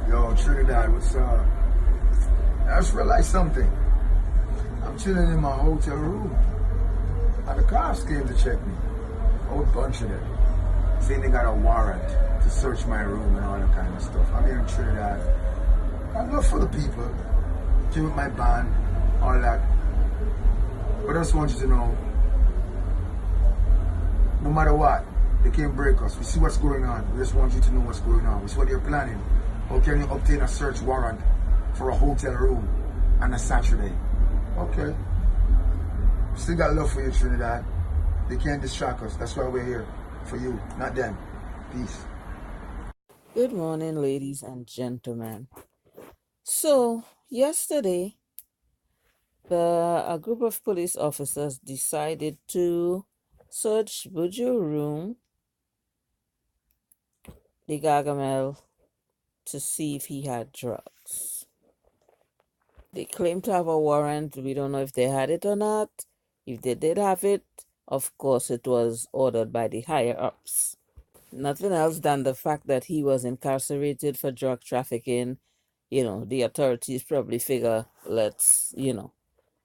Yo, Trinidad, what's up? I just realized something. I'm chilling in my hotel room, and the cops came to check me. A whole bunch of them. Saying they got a warrant to search my room and all that kind of stuff. I'm here in Trinidad. I love for the people. Came with my band, all that. But I just want you to know, no matter what, they can't break us. We see what's going on. We just want you to know what's going on. We see what you're planning. How can you obtain a search warrant for a hotel room on a Saturday? Okay. Still got love for you, Trinidad. They can't distract us. That's why we're here. For you, not them. Peace. Good morning, ladies and gentlemen. So, yesterday, a group of police officers decided to search Buju room, the Gargamel, to see if he had drugs. They claim to have a warrant. We don't know if they had it or not. If they did have it, of course, it was ordered by the higher ups. Nothing else than the fact that he was incarcerated for drug trafficking. The authorities probably figure, let's,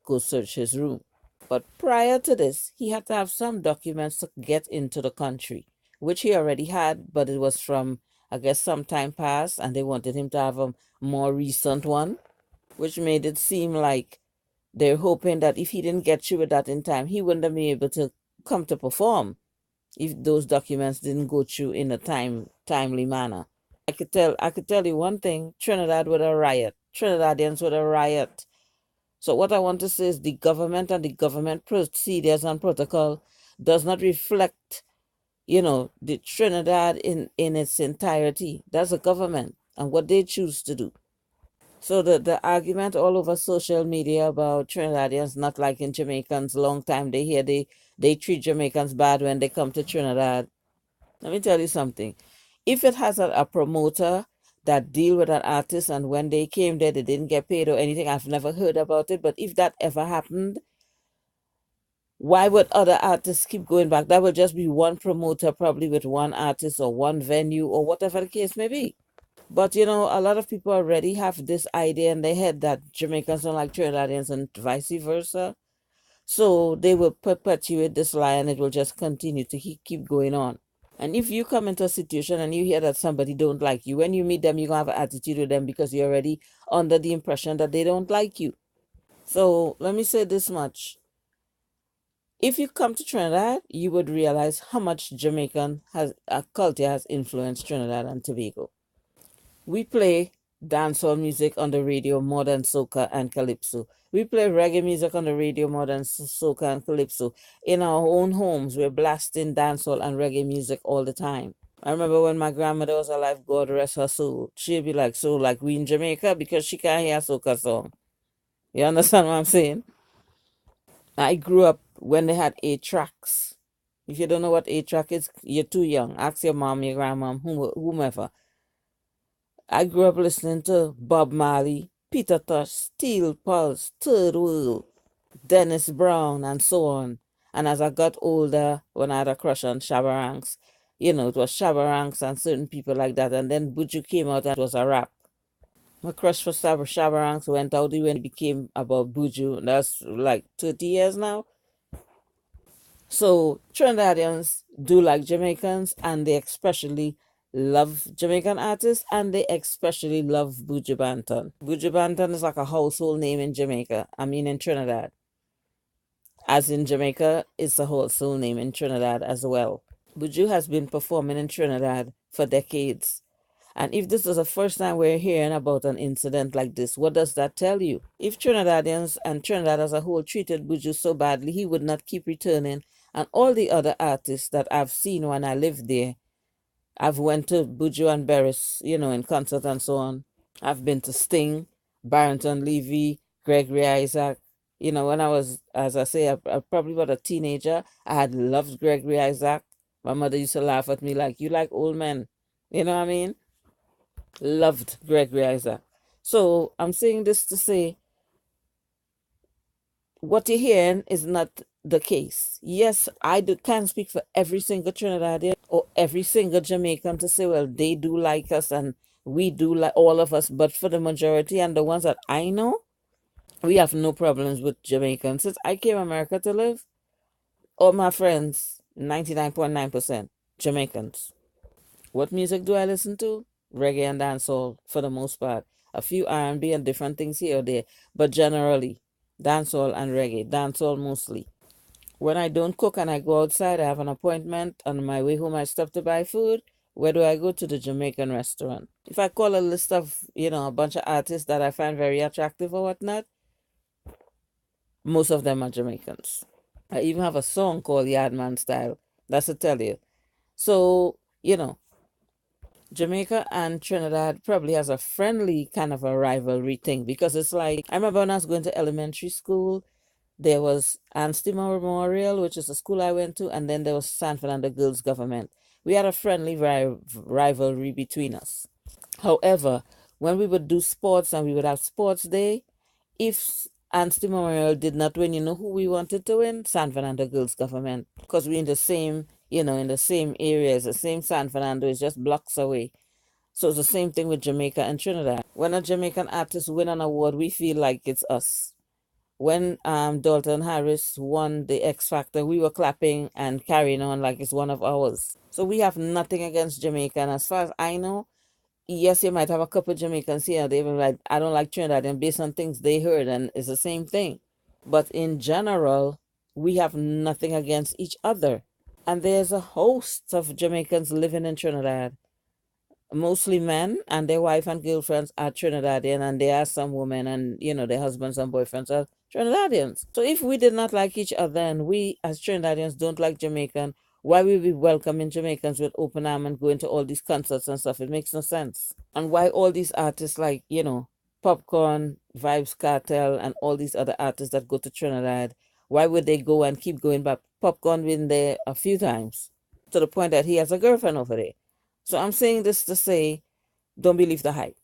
go search his room. But prior to this, he had to have some documents to get into the country, which he already had, but it was from, I guess, some time past, and they wanted him to have a more recent one, which made it seem like they're hoping that if he didn't get through with that in time, he wouldn't have been able to come to perform if those documents didn't go through in a timely manner. I could tell you one thing, Trinidad would a riot. Trinidadians would a riot. So what I want to say is the government and the government procedures and protocol does not reflect, the Trinidad in its entirety. That's a government and what they choose to do. So the argument all over social media about Trinidadians not liking Jamaicans, long time they hear they treat Jamaicans bad when they come to Trinidad. Let me tell you something. If it has a promoter that deal with an artist and when they came there they didn't get paid or anything, I've never heard about it, but if that ever happened, why would other artists keep going back? That would just be one promoter probably with one artist or one venue or whatever the case may be. But a lot of people already have this idea in their head that Jamaicans don't like Trinidadians and vice versa. So they will perpetuate this lie and it will just continue to keep going on. And if you come into a situation and you hear that somebody don't like you, when you meet them, you're going to have an attitude with them because you're already under the impression that they don't like you. So let me say this much. If you come to Trinidad, you would realize how much Jamaican culture has influenced Trinidad and Tobago. We play dancehall music on the radio, modern soca and calypso. We play reggae music on the radio, modern soca and calypso. In our own homes, we're blasting dancehall and reggae music all the time. I remember when my grandmother was alive, God rest her soul, she'd be like, so like we in Jamaica because she can't hear a soca song. You understand what I'm saying? I grew up when they had 8 tracks. If you don't know what 8-track is, you're too young. Ask your mom, your grandmom, whomever. I grew up listening to Bob Marley, Peter Tosh, Steel Pulse, Third World, Dennis Brown, and so on. And as I got older, when I had a crush on Shabba Ranks, it was Shabba Ranks and certain people like that. And then Buju came out and it was a rap. My crush for Shabba Ranks went out when it became about Buju. That's like 30 years now. So Trinidadians do like Jamaicans and they especially love Jamaican artists and they especially love Buju Banton. Buju Banton is like a household name in Jamaica. I mean in Trinidad. As in Jamaica, it's a household name in Trinidad as well. Buju has been performing in Trinidad for decades. And if this is the first time we're hearing about an incident like this, what does that tell you? If Trinidadians and Trinidad as a whole treated Buju so badly, he would not keep returning. And all the other artists that I've seen when I lived there, I've went to Buju and Beres, in concert and so on. I've been to Sting, Barrington Levy, Gregory Isaac. When I was, as I say, I probably was a teenager, I had loved Gregory Isaac. My mother used to laugh at me like, you like old men. You know what I mean? Loved Gregory Isaac. So I'm saying this to say, what you're hearing is not the case. Yes, can't speak for every single Trinidadian or every single Jamaican to say, well, they do like us and We do, like all of us, but for the majority and the ones that I know, we have no problems with Jamaicans. Since I came to America to live, all my friends, 99.9% Jamaicans. What music do I listen to? Reggae and dancehall for the most part. A few R&B and different things here or there, but generally dancehall and reggae. Dancehall mostly. When I don't cook and I go outside, I have an appointment. On my way home, I stop to buy food. Where do I go? To the Jamaican restaurant. If I call a list of, a bunch of artists that I find very attractive or whatnot, most of them are Jamaicans. I even have a song called Yardman Style. That's to tell you. So, Jamaica and Trinidad probably has a friendly kind of a rivalry thing because it's like, I remember when I was going to elementary school, there was Anstey Memorial, which is the school I went to, and then there was San Fernando Girls Government. We had a friendly rivalry between us. However, when we would do sports and we would have sports day, if Anstey Memorial did not win, you know who we wanted to win? San Fernando Girls Government. Because we're in the same, in the same areas. The same San Fernando is just blocks away. So it's the same thing with Jamaica and Trinidad. When a Jamaican artist win an award, we feel like it's us. When Dalton Harris won the X Factor, we were clapping and carrying on like it's one of ours. So we have nothing against Jamaica. And as far as I know, yes, you might have a couple Jamaicans here. They even like, I don't like Trinidad, and based on things they heard, and it's the same thing. But in general, we have nothing against each other. And there's a host of Jamaicans living in Trinidad. Mostly men, and their wife and girlfriends are Trinidadian, and there are some women and their husbands and boyfriends are Trinidadians. So if we did not like each other and we as Trinidadians don't like Jamaican, why would we welcoming Jamaicans with open arms and going to all these concerts and stuff? It makes no sense. And why all these artists like, Popcorn, Vibes Cartel, and all these other artists that go to Trinidad, why would they go and keep going back? Popcorn been there a few times to the point that he has a girlfriend over there. So I'm saying this to say, don't believe the hype.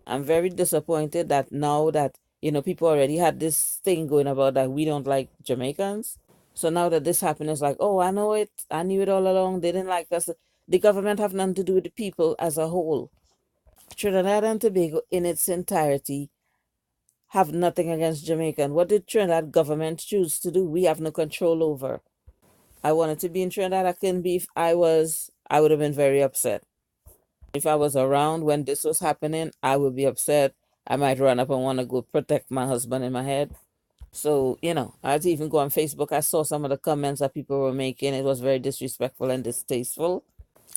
I'm very disappointed that now that, people already had this thing going about that we don't like Jamaicans. So now that this happened, it's like, oh, I know it. I knew it all along. They didn't like us. The government have nothing to do with the people as a whole. Trinidad and Tobago in its entirety have nothing against Jamaica. And what did Trinidad government choose to do? We have no control over. I wanted to be in Trinidad. I couldn't be. If I would have been very upset. If I was around when this was happening, I would be upset. I might run up and want to go protect my husband in my head. So, I had to even go on Facebook. I saw some of the comments that people were making. It was very disrespectful and distasteful.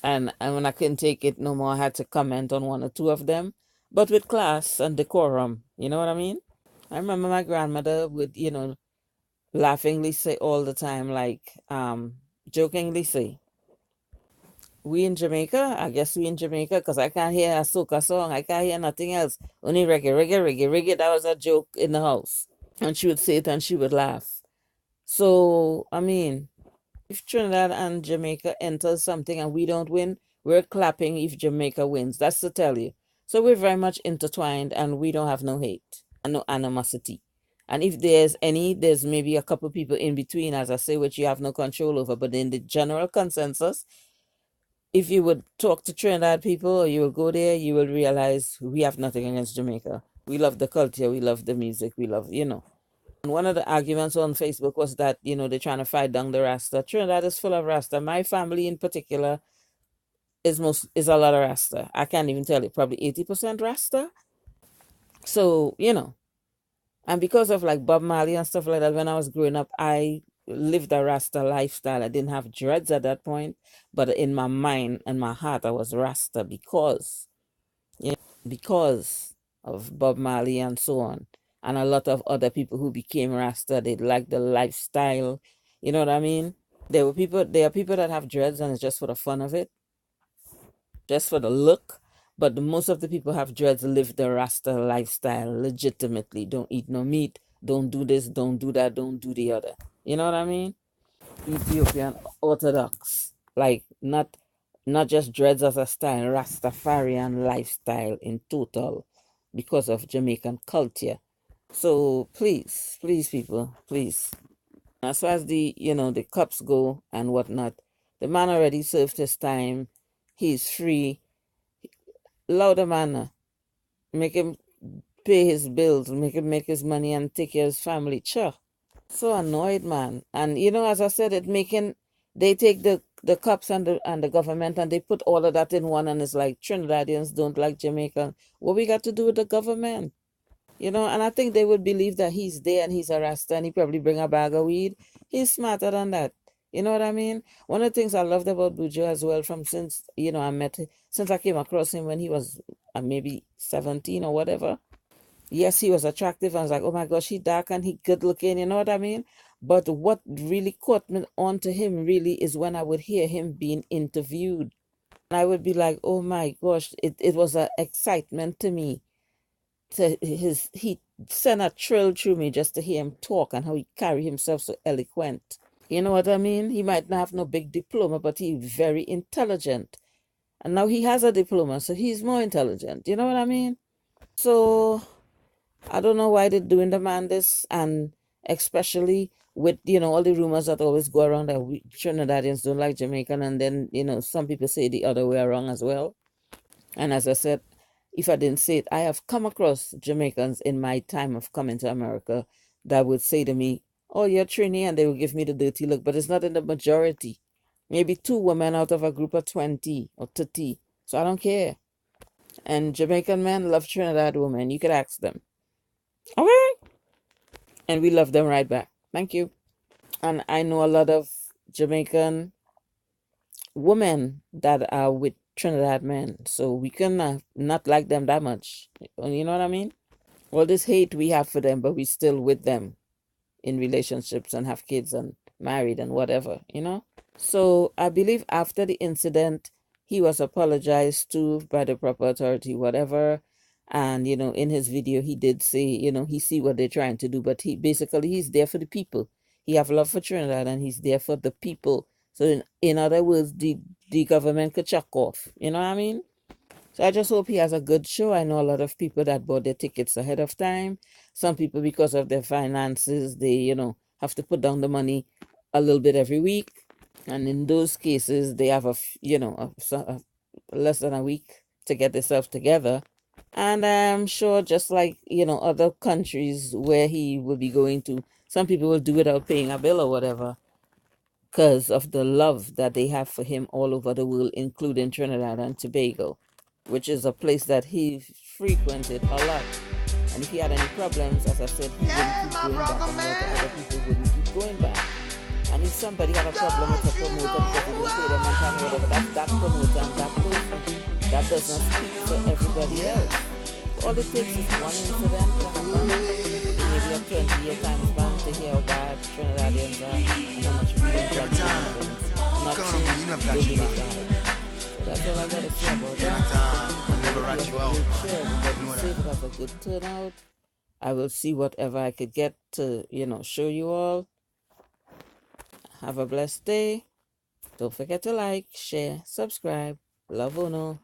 And when I couldn't take it no more, I had to comment on one or two of them, but with class and decorum. You know what I mean? I remember my grandmother would, laughingly say all the time, like, jokingly say, we in Jamaica, I guess we in Jamaica, because I can't hear a soca song. I can't hear nothing else. Only reggae, reggae, reggae, reggae. That was a joke in the house. And she would say it and she would laugh. So, I mean, if Trinidad and Jamaica enters something and we don't win, we're clapping if Jamaica wins. That's to tell you. So we're very much intertwined and we don't have no hate and no animosity. And if there's any, there's maybe a couple people in between, as I say, which you have no control over. But in the general consensus, if you would talk to Trinidad people or you will go there, you will realize we have nothing against Jamaica. We love the culture, we love the music, we love, And one of the arguments on Facebook was that, they're trying to fight down the Rasta. Trinidad is full of Rasta. My family in particular is a lot of Rasta. I can't even tell you, probably 80% Rasta. So, and because of like Bob Marley and stuff like that, when I was growing up, I lived a Rasta lifestyle. I didn't have dreads at that point, but in my mind and my heart, I was Rasta because of Bob Marley and so on. And a lot of other people who became Rasta, they liked the lifestyle. You know what I mean? There are people that have dreads and it's just for the fun of it, just for the look. But most of the people have dreads live the Rasta lifestyle legitimately. Don't eat no meat. Don't do this. Don't do that. Don't do the other. You know what I mean? Ethiopian Orthodox. Like not just dreads as a style, Rastafarian lifestyle in total because of Jamaican culture. So please, please people, please. As far as the cups go and whatnot, the man already served his time. He's free. louder manner, make him pay his bills, make him make his money and take care of his family. Sure. So annoyed, man. And as I said, they take the cops and the government and they put all of that in one, and it's like Trinidadians don't like Jamaican. What we got to do with the government? And I think they would believe that he's there and he's a Rasta and he probably bring a bag of weed. He's smarter than that. You know what I mean? One of the things I loved about Buju as well, from since since I came across him when he was maybe 17 or whatever. Yes, he was attractive. I was like, oh my gosh, he dark and he good looking, you know what I mean? But what really caught me on to him really is when I would hear him being interviewed. And I would be like, oh my gosh, it was an excitement to me. He sent a thrill through me just to hear him talk and how he carry himself so eloquent. You know what I mean? He might not have no big diploma, but he's very intelligent. And now he has a diploma, so he's more intelligent. You know what I mean? So I don't know why they're doing the man this, and especially with, all the rumors that always go around that Trinidadians don't like Jamaican, and then, some people say the other way around as well. And as I said, if I didn't say it, I have come across Jamaicans in my time of coming to America that would say to me, oh, you're Trini, and they will give me the dirty look, but it's not in the majority. Maybe 2 women out of a group of 20 or 30. So I don't care. And Jamaican men love Trinidad women. You could ask them. Okay. And we love them right back. Thank you. And I know a lot of Jamaican women that are with Trinidad men. So we can not like them that much. You know what I mean? All this hate we have for them, but we still with them in relationships and have kids and married and whatever. So I believe after the incident, he was apologized to by the proper authority, whatever. And, in his video, he did say, he see what they're trying to do, but he's there for the people. He have love for Trinidad and he's there for the people. So in other words, the government could chuck off. You know what I mean? So I just hope he has a good show. I know a lot of people that bought their tickets ahead of time. Some people, because of their finances, they, have to put down the money a little bit every week. And in those cases, they have less than a week to get themselves together. And I'm sure just like, other countries where he will be going to, some people will do without paying a bill or whatever because of the love that they have for him all over the world, including Trinidad and Tobago, which is a place that he frequented a lot. And if he had any problems, as I said, he wouldn't keep going back, and a lot of other people wouldn't keep going back. And if somebody had a problem with a promoter because they didn't pay them on time or whatever, that's that promoter and that person. That does not speak for everybody else. All it takes is one incident to happen, maybe a 20-year time span, to hear how bad Trinidadians are and how much we don't like Trinidadians. Not to go to the guy. So that's all I got to say about that. Never rat you out. Everybody said it was a good turnout. I will see whatever I could get to, show you all. Have a blessed day. Don't forget to like, share, subscribe. Love Uno.